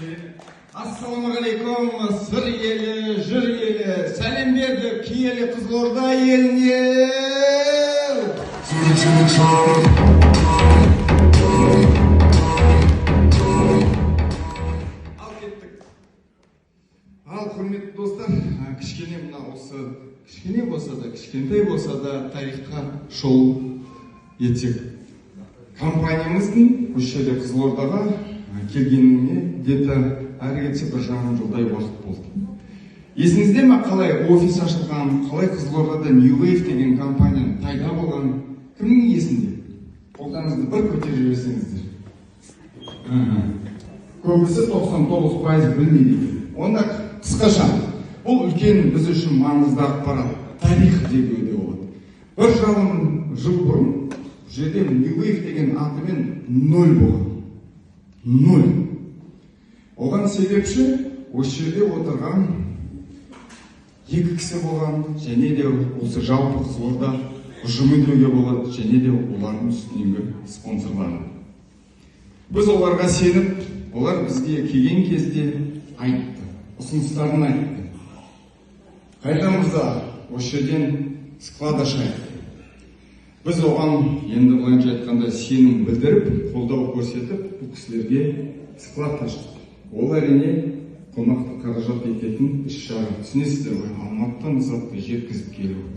Ассалаумағалейкум, сыр елі, жыр елі, сәлем берді киелі Қызылорда еліне. Ал кеттік. Ал құрметті достар, кішкене мына осы, кішкене болса да, кішкентай болса да тарихқа шолу етсек. Компаниямыздың көшелі Қызылордаға келгеніне где-то әрі кетсе бір жарым жылдай уақыт болды. Есіңізде ме қалай офис ашылған, қалай Қызылордада New Wave деген компанияның пайда болған? Кімнің есінде? Қолдарыңызды бір көтере берсеңіздер. Көбісі 99% білмейді. Онда қысқаша, бұл үлкен біз үшін маңызды ақпарат, тарих деуге болады. Бір жарым жыл бұрын жерде New Wave деген атымен 0 болған. 0. Оған себепші осы жерде отырған екі кісі болған, және де осы жалпы Қызылорда ұжымы деуге болады, және де олардың үстінгі спонсорлары. Біз оларға сеніп, олар бізге келген кезде айтты, ұсыныстарын айтты. Қайдамызда осы жерден склад ашайық. Біз оған енді былайша айтқанда сенім білдіріп, қолдау көрсетіп, бұл кісілерге склад аштық. Ол әрине қомақты қаражат ететін іс-шара. Түсінесіздер ғой, Алматыдан затты жеткізіп келу.